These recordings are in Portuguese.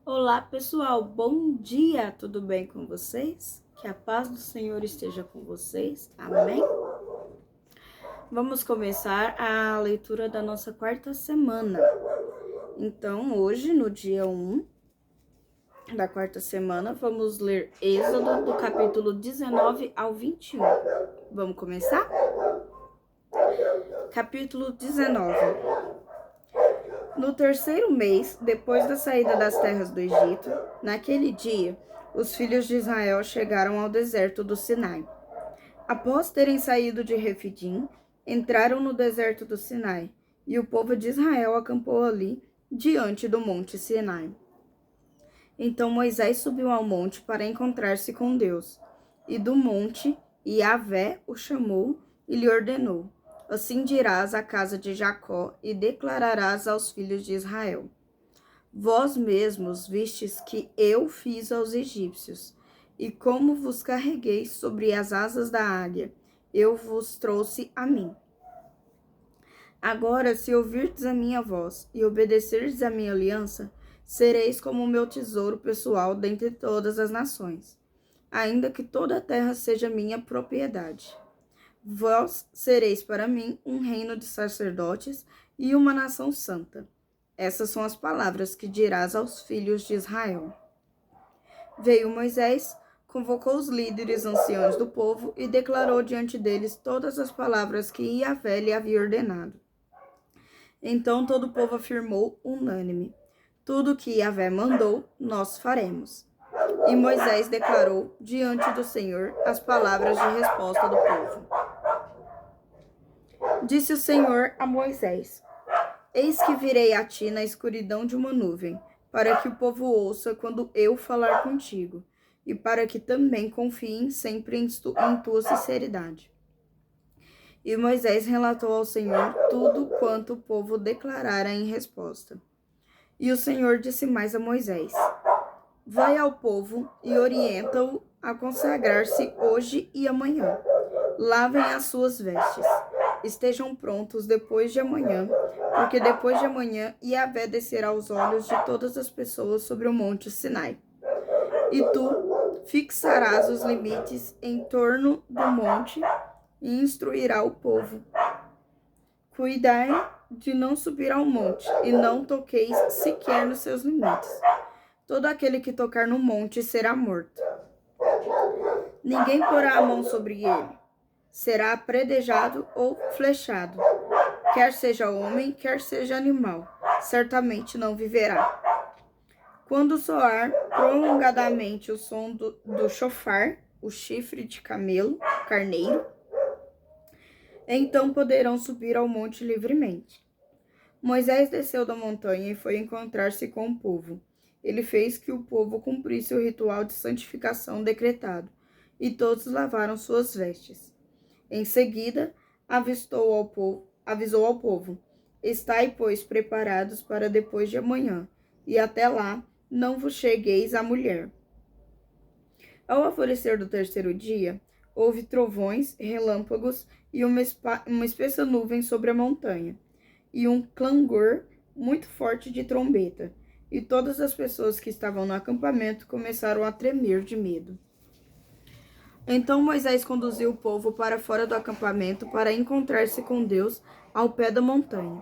Olá, pessoal, bom dia, tudo bem com vocês? Que a paz do Senhor esteja com vocês, amém? Vamos começar a leitura da nossa quarta semana. Então, hoje, no dia 1 da quarta semana, vamos ler Êxodo, do capítulo 19 ao 21. Vamos começar? Capítulo 19. No terceiro mês, depois da saída das terras do Egito, naquele dia, os filhos de Israel chegaram ao deserto do Sinai. Após terem saído de Refidim, entraram no deserto do Sinai, e o povo de Israel acampou ali, diante do monte Sinai. Então Moisés subiu ao monte para encontrar-se com Deus, e do monte Yahvé o chamou e lhe ordenou: Assim dirás à casa de Jacó e declararás aos filhos de Israel: Vós mesmos vistes que eu fiz aos egípcios, e como vos carreguei sobre as asas da águia, eu vos trouxe a mim. Agora, se ouvirdes a minha voz e obedecerdes à minha aliança, sereis como o meu tesouro pessoal dentre todas as nações, ainda que toda a terra seja minha propriedade. Vós sereis para mim um reino de sacerdotes e uma nação santa. Essas são as palavras que dirás aos filhos de Israel. Veio Moisés, convocou os líderes anciãos do povo e declarou diante deles todas as palavras que Yahvé lhe havia ordenado. Então todo o povo afirmou unânime: Tudo que Yahvé mandou, nós faremos. E Moisés declarou diante do Senhor as palavras de resposta do povo. Disse o Senhor a Moisés: Eis que virei a ti na escuridão de uma nuvem, para que o povo ouça quando eu falar contigo, e para que também confiem sempre em tua sinceridade. E Moisés relatou ao Senhor tudo quanto o povo declarara em resposta. E o Senhor disse mais a Moisés: Vai ao povo e orienta-o a consagrar-se hoje e amanhã. Lavem as suas vestes. Estejam prontos depois de amanhã, porque depois de amanhã Yahvé descerá aos olhos de todas as pessoas sobre o monte Sinai. E tu fixarás os limites em torno do monte e instruirá o povo. Cuidai de não subir ao monte, e não toqueis sequer nos seus limites. Todo aquele que tocar no monte será morto. Ninguém porá a mão sobre ele. Será apredejado ou flechado. Quer seja homem, quer seja animal, certamente não viverá. Quando soar prolongadamente o som do chofar, o chifre de carneiro, então poderão subir ao monte livremente. Moisés desceu da montanha e foi encontrar-se com o povo. Ele fez que o povo cumprisse o ritual de santificação decretado, e todos lavaram suas vestes. Em seguida, avisou ao povo: Estai, pois, preparados para depois de amanhã, e até lá não vos chegueis à mulher. Ao alvorecer do terceiro dia, houve trovões, relâmpagos e uma espessa nuvem sobre a montanha, e um clangor muito forte de trombeta, e todas as pessoas que estavam no acampamento começaram a tremer de medo. Então Moisés conduziu o povo para fora do acampamento para encontrar-se com Deus ao pé da montanha.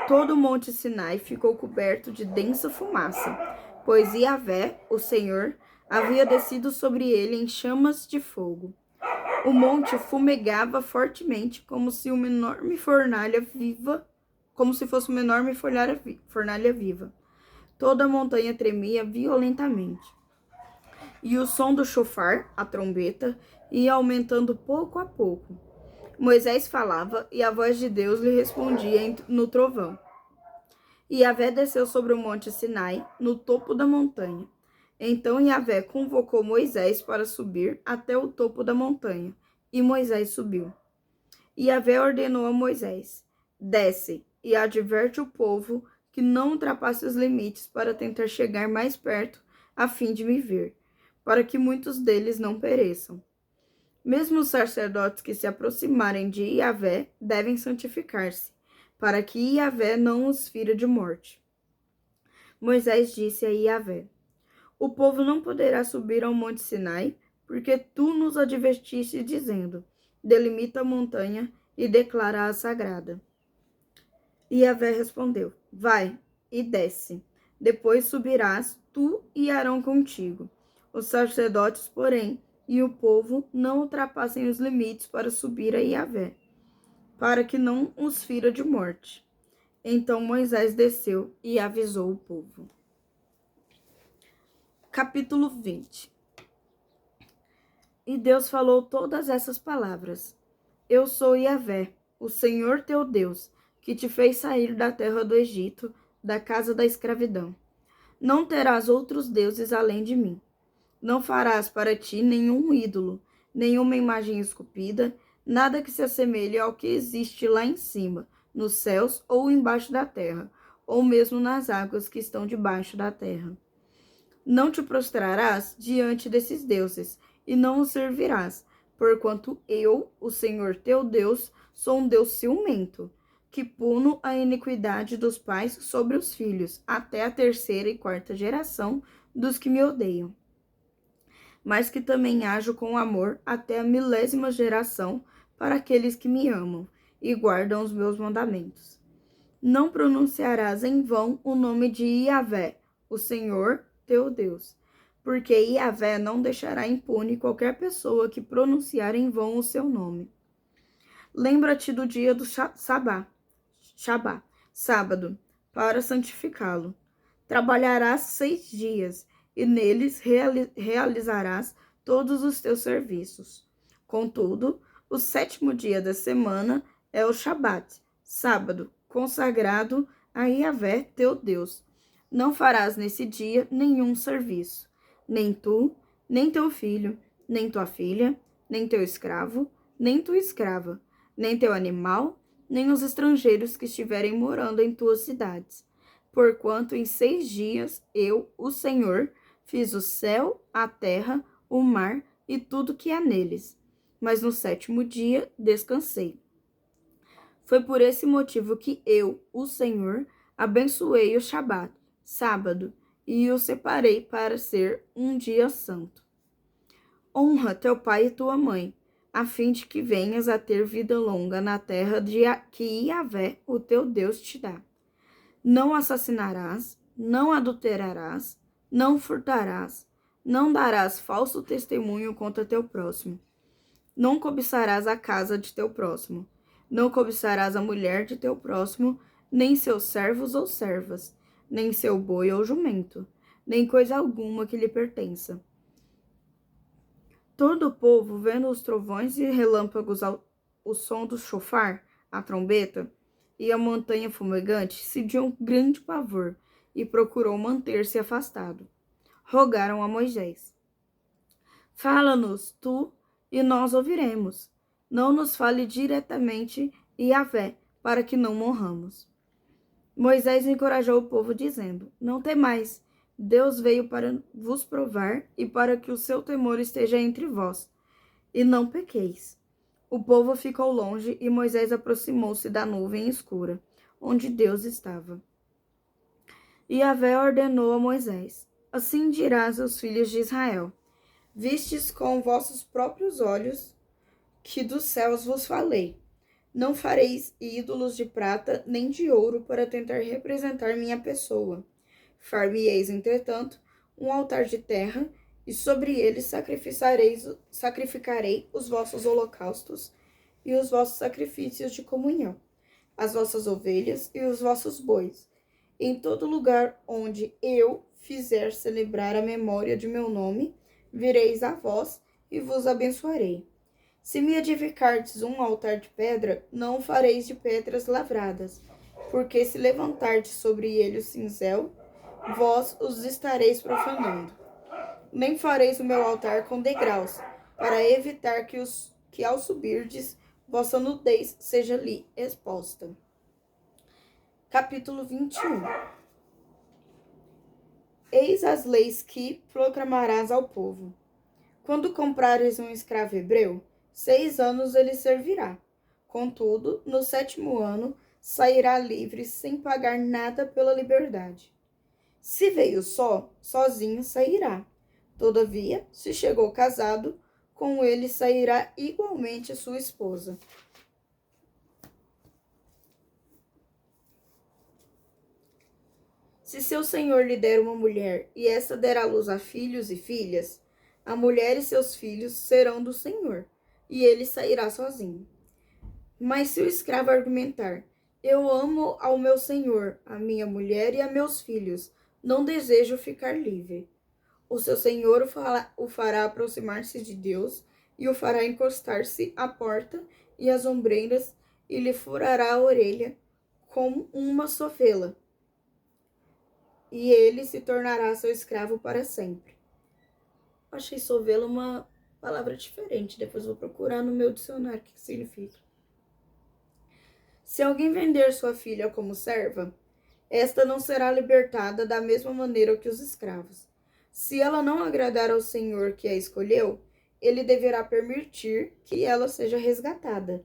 Todo o monte Sinai ficou coberto de densa fumaça, pois Yahvé, o Senhor, havia descido sobre ele em chamas de fogo. O monte fumegava fortemente, como se fosse uma enorme fornalha viva. Toda a montanha tremia violentamente. E o som do chofar, a trombeta, ia aumentando pouco a pouco. Moisés falava e a voz de Deus lhe respondia no trovão. E Yahvé desceu sobre o monte Sinai, no topo da montanha. Então Yahvé convocou Moisés para subir até o topo da montanha, e Moisés subiu. E Yahvé ordenou a Moisés: Desce e adverte o povo que não ultrapasse os limites para tentar chegar mais perto, a fim de me ver, para que muitos deles não pereçam. Mesmo os sacerdotes que se aproximarem de Yahvé devem santificar-se, para que Yahvé não os fira de morte. Moisés disse a Yahvé: O povo não poderá subir ao monte Sinai, porque tu nos advertiste dizendo: delimita a montanha e declara-a sagrada. E Yahvé respondeu: vai e desce. Depois subirás tu e Arão contigo. Os sacerdotes, porém, e o povo não ultrapassem os limites para subir a Yahvé, para que não os fira de morte. Então Moisés desceu e avisou o povo. Capítulo 20. E Deus falou todas essas palavras: Eu sou Yahvé, o Senhor teu Deus, que te fez sair da terra do Egito, da casa da escravidão. Não terás outros deuses além de mim. Não farás para ti nenhum ídolo, nenhuma imagem esculpida, nada que se assemelhe ao que existe lá em cima, nos céus ou embaixo da terra, ou mesmo nas águas que estão debaixo da terra. Não te prostrarás diante desses deuses, e não os servirás, porquanto eu, o Senhor teu Deus, sou um Deus ciumento, que puno a iniquidade dos pais sobre os filhos, até a terceira e quarta geração dos que me odeiam, mas que também ajo com amor até a 1000ª geração para aqueles que me amam e guardam os meus mandamentos. Não pronunciarás em vão o nome de Yahvé, o Senhor teu Deus, porque Yahvé não deixará impune qualquer pessoa que pronunciar em vão o seu nome. Lembra-te do dia do sábado, para santificá-lo. Trabalharás 6 dias, e neles realizarás todos os teus serviços. Contudo, o 7º dia da semana é o Shabat, sábado, consagrado a Yahvé teu Deus. Não farás nesse dia nenhum serviço, nem tu, nem teu filho, nem tua filha, nem teu escravo, nem tua escrava, nem teu animal, nem os estrangeiros que estiverem morando em tuas cidades. Porquanto em 6 dias eu, o Senhor, fiz o céu, a terra, o mar e tudo que há neles. Mas no 7º dia descansei. Foi por esse motivo que eu, o Senhor, abençoei o Shabat, sábado, e o separei para ser um dia santo. Honra teu pai e tua mãe, a fim de que venhas a ter vida longa na terra que Yahvé, o teu Deus, te dá. Não assassinarás, não adulterarás, não furtarás, não darás falso testemunho contra teu próximo. Não cobiçarás a casa de teu próximo. Não cobiçarás a mulher de teu próximo, nem seus servos ou servas, nem seu boi ou jumento, nem coisa alguma que lhe pertença. Todo o povo, vendo os trovões e relâmpagos, o som do chofar, a trombeta, e a montanha fumegante, se deu um grande pavor e procurou manter-se afastado. Rogaram a Moisés: fala-nos, tu, e nós ouviremos. Não nos fale diretamente, Yahvé, para que não morramos. Moisés encorajou o povo, dizendo: não temais, Deus veio para vos provar e para que o seu temor esteja entre vós, e não pequeis. O povo ficou longe e Moisés aproximou-se da nuvem escura, onde Deus estava. E Yahvé ordenou a Moisés: assim dirás aos filhos de Israel: vistes com vossos próprios olhos que dos céus vos falei. Não fareis ídolos de prata nem de ouro para tentar representar minha pessoa. Far-me-eis, entretanto, um altar de terra, e sobre ele sacrificarei os vossos holocaustos e os vossos sacrifícios de comunhão, as vossas ovelhas e os vossos bois. Em todo lugar onde eu fizer celebrar a memória de meu nome, vireis a vós e vos abençoarei. Se me edificardes um altar de pedra, não o fareis de pedras lavradas, porque se levantardes sobre ele o cinzel, vós os estareis profanando. Nem fareis o meu altar com degraus, para evitar que ao subirdes, vossa nudez seja lhe exposta. Capítulo 21. Eis as leis que proclamarás ao povo. Quando comprares um escravo hebreu, 6 anos ele servirá. Contudo, no 7º ano, sairá livre sem pagar nada pela liberdade. Se veio só, sozinho sairá. Todavia, se chegou casado, com ele sairá igualmente sua esposa. Se seu senhor lhe der uma mulher, e esta der à luz a filhos e filhas, a mulher e seus filhos serão do senhor, e ele sairá sozinho. Mas se o escravo argumentar, eu amo ao meu senhor, a minha mulher e a meus filhos, não desejo ficar livre. O seu senhor o fará aproximar-se de Deus e o fará encostar-se à porta e às ombreiras e lhe furará a orelha como uma sovela. E ele se tornará seu escravo para sempre. Achei sovela uma palavra diferente, depois vou procurar no meu dicionário o que significa. Se alguém vender sua filha como serva, esta não será libertada da mesma maneira que os escravos. Se ela não agradar ao senhor que a escolheu, ele deverá permitir que ela seja resgatada.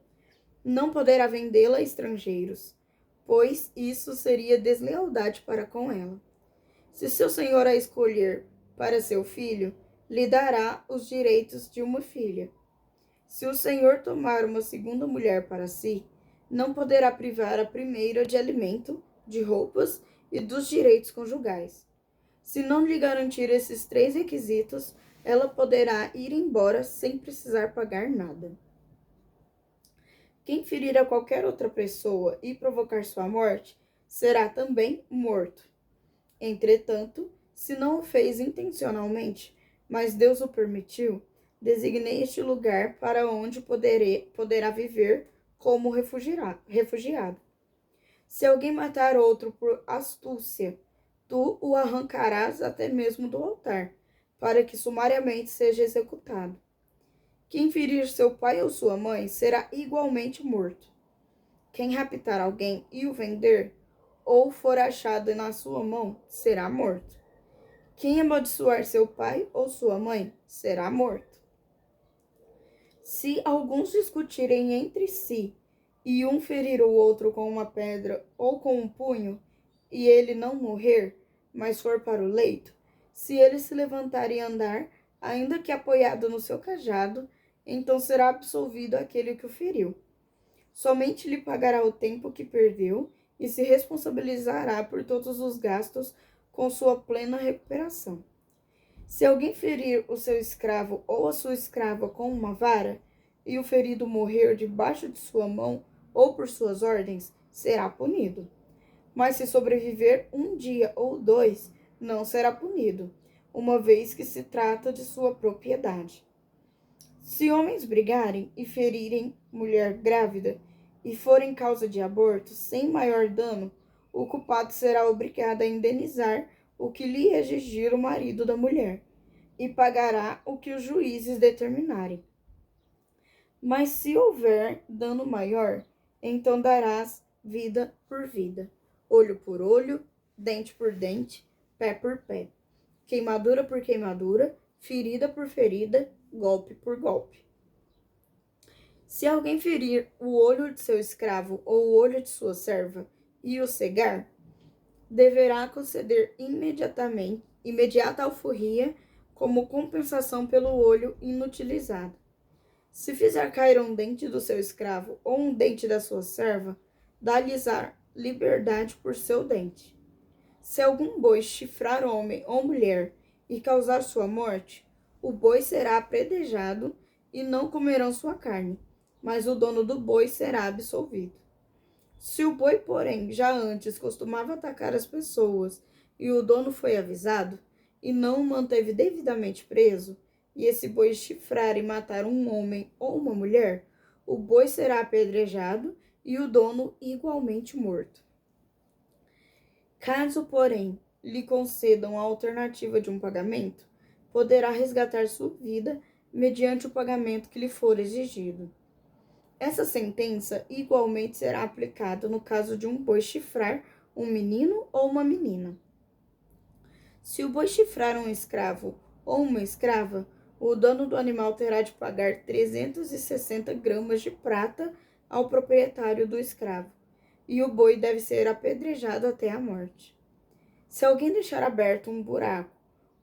Não poderá vendê-la a estrangeiros, pois isso seria deslealdade para com ela. Se seu senhor a escolher para seu filho, lhe dará os direitos de uma filha. Se o senhor tomar uma segunda mulher para si, não poderá privar a primeira de alimento, de roupas e dos direitos conjugais. Se não lhe garantir esses 3 requisitos, ela poderá ir embora sem precisar pagar nada. Quem ferir a qualquer outra pessoa e provocar sua morte, será também morto. Entretanto, se não o fez intencionalmente, mas Deus o permitiu, designei este lugar para onde poderá viver como refugiado. Se alguém matar outro por astúcia, tu o arrancarás até mesmo do altar, para que sumariamente seja executado. Quem ferir seu pai ou sua mãe será igualmente morto. Quem raptar alguém e o vender, ou for achado na sua mão, será morto. Quem amaldiçoar seu pai ou sua mãe, será morto. Se alguns discutirem entre si, e um ferir o outro com uma pedra ou com um punho, e ele não morrer, mas for para o leito, se ele se levantar e andar, ainda que apoiado no seu cajado, então será absolvido aquele que o feriu. Somente lhe pagará o tempo que perdeu e se responsabilizará por todos os gastos com sua plena recuperação. Se alguém ferir o seu escravo ou a sua escrava com uma vara, e o ferido morrer debaixo de sua mão ou por suas ordens, será punido. Mas se sobreviver 1 dia ou 2, não será punido, uma vez que se trata de sua propriedade. Se homens brigarem e ferirem mulher grávida, e forem causa de aborto sem maior dano, o culpado será obrigado a indenizar o que lhe exigir o marido da mulher, e pagará o que os juízes determinarem. Mas se houver dano maior, então darás vida por vida, olho por olho, dente por dente, pé por pé, queimadura por queimadura, ferida por ferida, golpe por golpe. Se alguém ferir o olho de seu escravo ou o olho de sua serva e o cegar, deverá conceder imediata alforria como compensação pelo olho inutilizado. Se fizer cair um dente do seu escravo ou um dente da sua serva, dá-lhes a liberdade por seu dente. Se algum boi chifrar homem ou mulher e causar sua morte, o boi será apredejado e não comerão sua carne, mas o dono do boi será absolvido. Se o boi, porém, já antes costumava atacar as pessoas e o dono foi avisado e não o manteve devidamente preso, e esse boi chifrar e matar um homem ou uma mulher, o boi será apedrejado e o dono igualmente morto. Caso, porém, lhe concedam a alternativa de um pagamento, poderá resgatar sua vida mediante o pagamento que lhe for exigido. Essa sentença igualmente será aplicada no caso de um boi chifrar um menino ou uma menina. Se o boi chifrar um escravo ou uma escrava, o dono do animal terá de pagar 360 gramas de prata ao proprietário do escravo, e o boi deve ser apedrejado até a morte. Se alguém deixar aberto um buraco,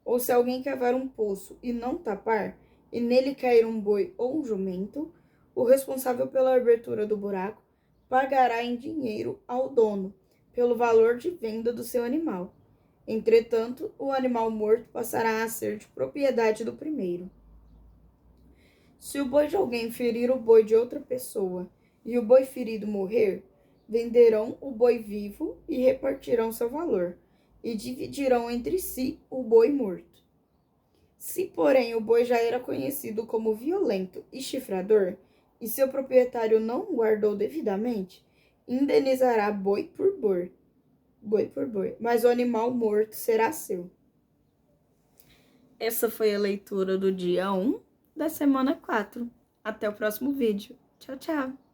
ou se alguém cavar um poço e não tapar, e nele cair um boi ou um jumento, o responsável pela abertura do buraco pagará em dinheiro ao dono, pelo valor de venda do seu animal. Entretanto, o animal morto passará a ser de propriedade do primeiro. Se o boi de alguém ferir o boi de outra pessoa e o boi ferido morrer, venderão o boi vivo e repartirão seu valor, e dividirão entre si o boi morto. Se, porém, o boi já era conhecido como violento e chifrador, e seu proprietário não o guardou devidamente, indenizará boi por boi, mas o animal morto será seu. Essa foi a leitura do dia 1 da semana 4. Até o próximo vídeo. Tchau, tchau!